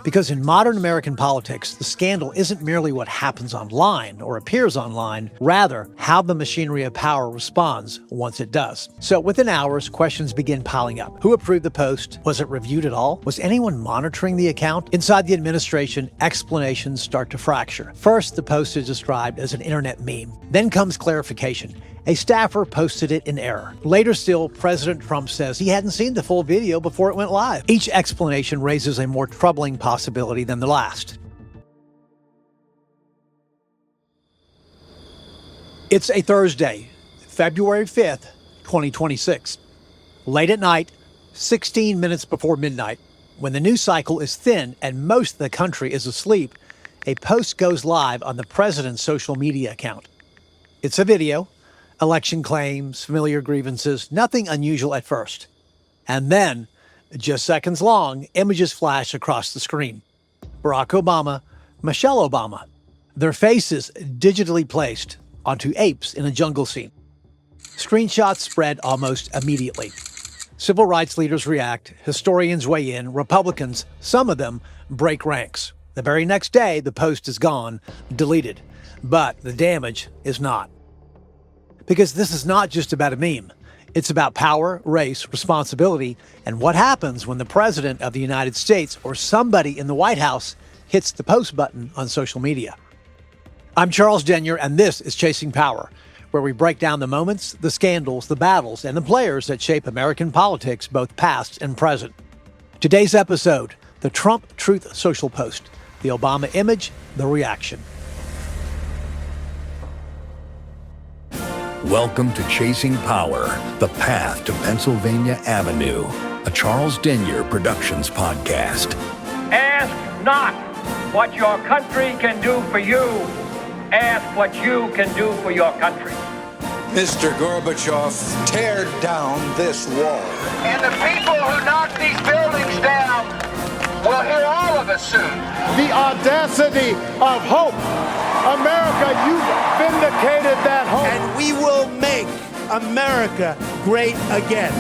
Because in modern American politics, the scandal isn't merely what happens online or appears online, rather, how the machinery of power responds once it does. So within hours, questions begin piling up. Who approved the post? Was it reviewed at all? Was anyone monitoring the account? Inside the administration, explanations start to fracture. First, the post is described as an internet meme. Then comes clarification. A staffer posted it in error. Later still, President Trump says he hadn't seen the full video before it went live. Each explanation raises a more troubling possibility than the last. It's a Thursday, February 5th, 2026. Late at night, 16 minutes before midnight, when the news cycle is thin and most of the country is asleep, a post goes live on the president's social media account. It's a video. Election claims, familiar grievances, nothing unusual at first. And then, just seconds long, images flash across the screen. Barack Obama, Michelle Obama, their faces digitally placed onto apes in a jungle scene. Screenshots spread almost immediately. Civil rights leaders react, historians weigh in, Republicans, some of them, break ranks. The very next day, the post is gone, deleted. But the damage is not. Because this is not just about a meme. It's about power, race, responsibility, and what happens when the President of the United States or somebody in the White House hits the post button on social media. I'm Charles Denyer, and this is Chasing Power, where we break down the moments, the scandals, the battles, and the players that shape American politics, both past and present. Today's episode, the Trump Truth Social post, the Obama image, the reaction. Welcome to Chasing Power, the path to Pennsylvania Avenue, a Charles Denyer Productions podcast. Ask not what your country can do for you. Ask what you can do for your country. Mr. Gorbachev, tear down this wall. And the people who knock these buildings down will hear all of us soon. The audacity of hope. America, you've vindicated that hope. And we will make America great again.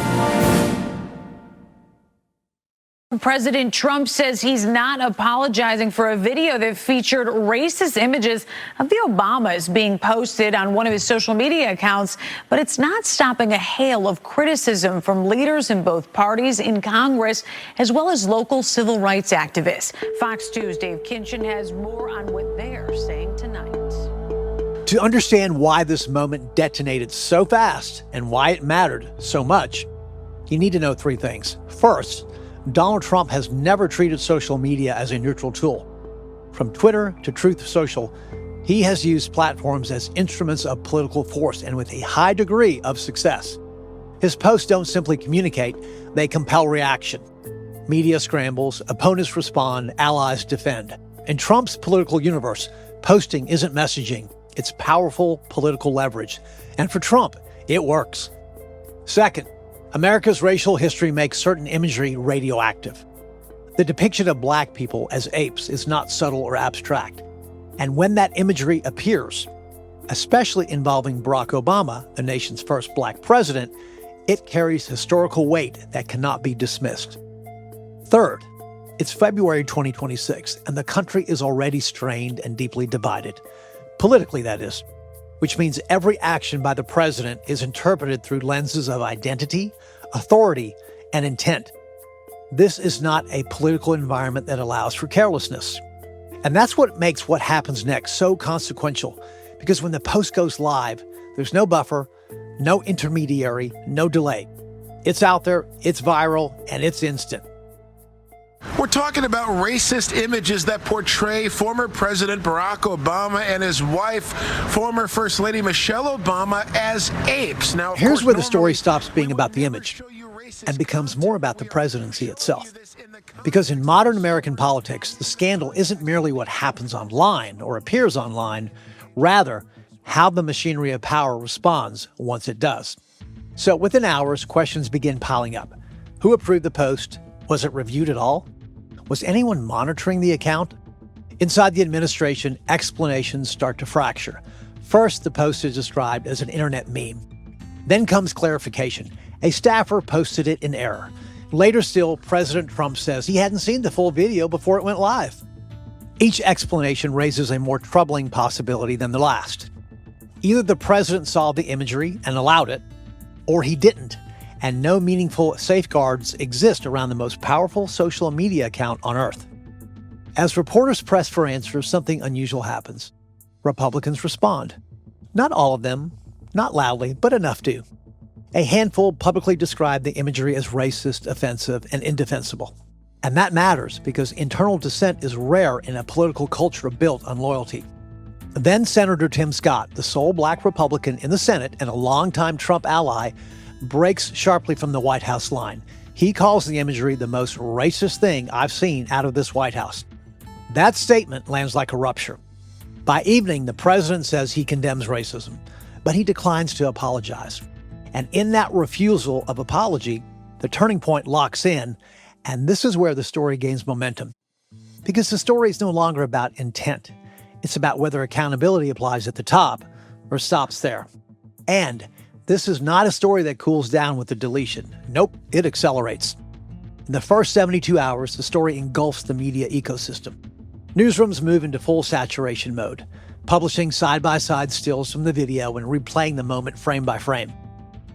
President Trump says he's not apologizing for a video that featured racist images of the Obamas being posted on one of his social media accounts, but it's not stopping a hail of criticism from leaders in both parties in Congress, as well as local civil rights activists. Fox 2's Dave Kinchin has more on what they're saying tonight. To understand why this moment detonated so fast and why it mattered so much, you need to know three things. First, Donald Trump has never treated social media as a neutral tool. From Twitter to Truth Social, he has used platforms as instruments of political force and with a high degree of success. His posts don't simply communicate, they compel reaction. Media scrambles, opponents respond, allies defend. In Trump's political universe, posting isn't messaging, it's powerful political leverage. And for Trump, it works. Second, America's racial history makes certain imagery radioactive. The depiction of black people as apes is not subtle or abstract. And when that imagery appears, especially involving Barack Obama, the nation's first black president, it carries historical weight that cannot be dismissed. Third, it's February 2026, and the country is already strained and deeply divided. Politically, that is. Which means every action by the president is interpreted through lenses of identity, authority, and intent. This is not a political environment that allows for carelessness. And that's what makes what happens next so consequential, because when the post goes live, there's no buffer, no intermediary, no delay. It's out there, it's viral, and it's instant. We're talking about racist images that portray former President Barack Obama and his wife, former First Lady Michelle Obama, as apes. Now, here's where the story stops being about the image and becomes more about the presidency itself. Because in modern American politics, the scandal isn't merely what happens online or appears online, rather, how the machinery of power responds once it does. So within hours, questions begin piling up. Who approved the post? Was it reviewed at all? Was anyone monitoring the account? Inside the administration, explanations start to fracture. First, the post is described as an internet meme. Then comes clarification. A staffer posted it in error. Later still, President Trump says he hadn't seen the full video before it went live. Each explanation raises a more troubling possibility than the last. Either the president saw the imagery and allowed it, or he didn't, and no meaningful safeguards exist around the most powerful social media account on Earth. As reporters press for answers, something unusual happens. Republicans respond. Not all of them, not loudly, but enough do. A handful publicly describe the imagery as racist, offensive, and indefensible. And that matters because internal dissent is rare in a political culture built on loyalty. Then Senator Tim Scott, the sole black Republican in the Senate and a longtime Trump ally, breaks sharply from the White House line. He calls the imagery the most racist thing I've seen out of this White House. That statement lands like a rupture. By evening, the president says he condemns racism, but he declines to apologize. And in that refusal of apology, the turning point locks in, and this is where the story gains momentum. Because the story is no longer about intent. It's about whether accountability applies at the top or stops there. And this is not a story that cools down with the deletion. Nope, it accelerates. In the first 72 hours, the story engulfs the media ecosystem. Newsrooms move into full saturation mode, publishing side-by-side stills from the video and replaying the moment frame by frame.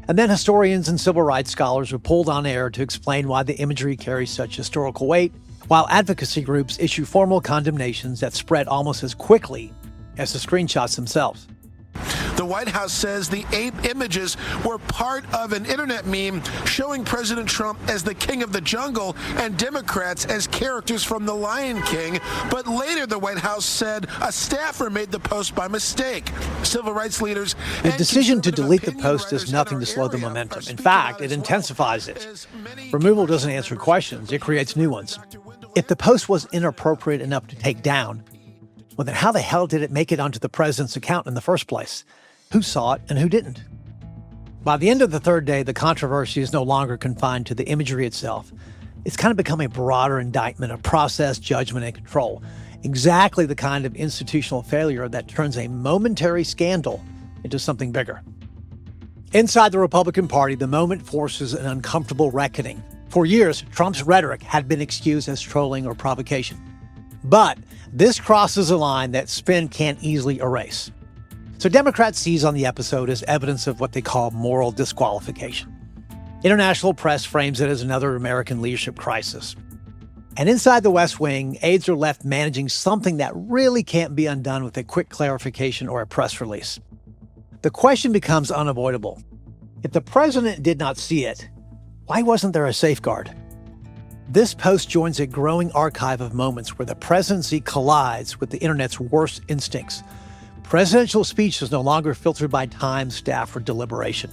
And then historians and civil rights scholars were pulled on air to explain why the imagery carries such historical weight, while advocacy groups issue formal condemnations that spread almost as quickly as the screenshots themselves. The White House says the ape images were part of an internet meme showing President Trump as the king of the jungle and Democrats as characters from The Lion King. But later, the White House said a staffer made the post by mistake. Civil rights leaders. The decision to delete the post does nothing to slow the momentum. In fact, it intensifies it. Removal doesn't answer questions, it creates new ones. If the post was inappropriate enough to take down, well, then how the hell did it make it onto the president's account in the first place? Who saw it and who didn't? By the end of the third day, the controversy is no longer confined to the imagery itself. It's kind of become a broader indictment of process, judgment, and control. Exactly the kind of institutional failure that turns a momentary scandal into something bigger. Inside the Republican Party, the moment forces an uncomfortable reckoning. For years, Trump's rhetoric had been excused as trolling or provocation. But this crosses a line that spin can't easily erase. So Democrats seize on the episode as evidence of what they call moral disqualification. International press frames it as another American leadership crisis. And inside the West Wing, aides are left managing something that really can't be undone with a quick clarification or a press release. The question becomes unavoidable. If the president did not see it, why wasn't there a safeguard? This post joins a growing archive of moments where the presidency collides with the internet's worst instincts. Presidential speech is no longer filtered by time, staff, or deliberation.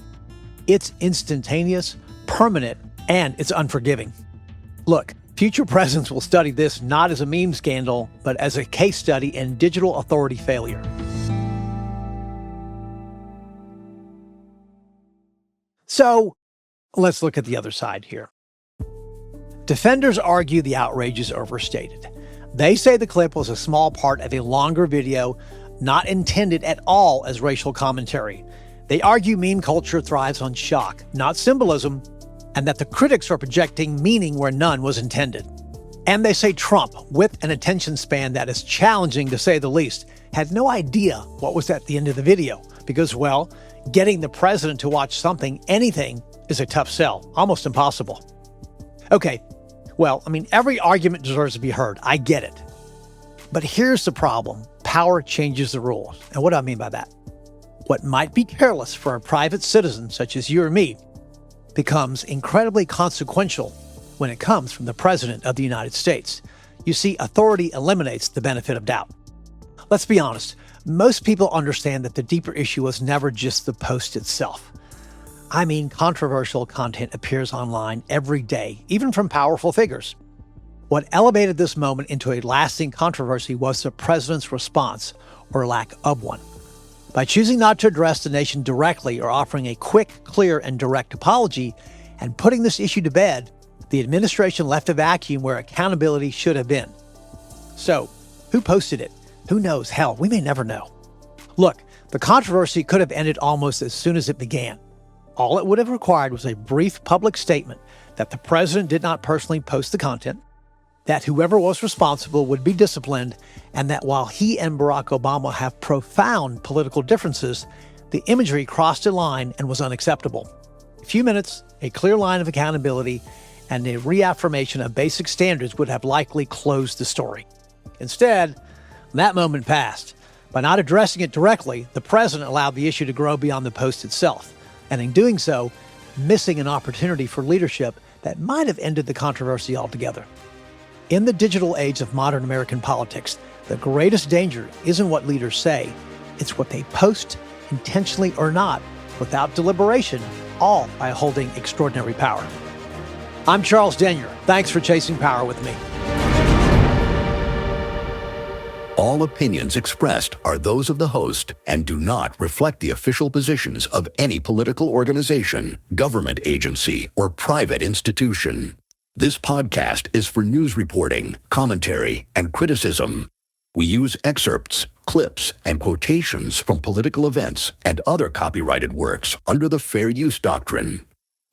It's instantaneous, permanent, and it's unforgiving. Look, future presidents will study this not as a meme scandal, but as a case study in digital authority failure. So, let's look at the other side here. Defenders argue the outrage is overstated. They say the clip was a small part of a longer video, not intended at all as racial commentary. They argue meme culture thrives on shock, not symbolism, and that the critics are projecting meaning where none was intended. And they say Trump, with an attention span that is challenging to say the least, had no idea what was at the end of the video because, well, getting the president to watch something, anything, is a tough sell, almost impossible. Okay, well, every argument deserves to be heard. I get it. But here's the problem. Power changes the rules. And what do I mean by that? What might be careless for a private citizen such as you or me becomes incredibly consequential when it comes from the President of the United States. You see, authority eliminates the benefit of doubt. Let's be honest. Most people understand that the deeper issue was never just the post itself. Controversial content appears online every day, even from powerful figures. What elevated this moment into a lasting controversy was the president's response, or lack of one. By choosing not to address the nation directly or offering a quick, clear, and direct apology, and putting this issue to bed, the administration left a vacuum where accountability should have been. So, who posted it? Who knows? Hell, we may never know. Look, the controversy could have ended almost as soon as it began. All it would have required was a brief public statement that the president did not personally post the content, that whoever was responsible would be disciplined, and that while he and Barack Obama have profound political differences, the imagery crossed a line and was unacceptable. A few minutes, a clear line of accountability, and a reaffirmation of basic standards would have likely closed the story. Instead, that moment passed. By not addressing it directly, the president allowed the issue to grow beyond the post itself, and in doing so, missing an opportunity for leadership that might have ended the controversy altogether. In the digital age of modern American politics, the greatest danger isn't what leaders say, it's what they post, intentionally or not, without deliberation, all by holding extraordinary power. I'm Charles Denyer. Thanks for chasing power with me. All opinions expressed are those of the host and do not reflect the official positions of any political organization, government agency, or private institution. This podcast is for news reporting, commentary, and criticism. We use excerpts, clips, and quotations from political events and other copyrighted works under the Fair Use Doctrine.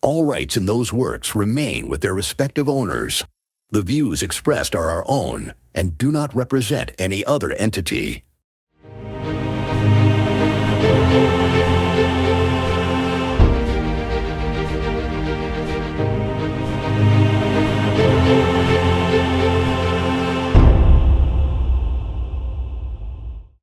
All rights in those works remain with their respective owners. The views expressed are our own and do not represent any other entity.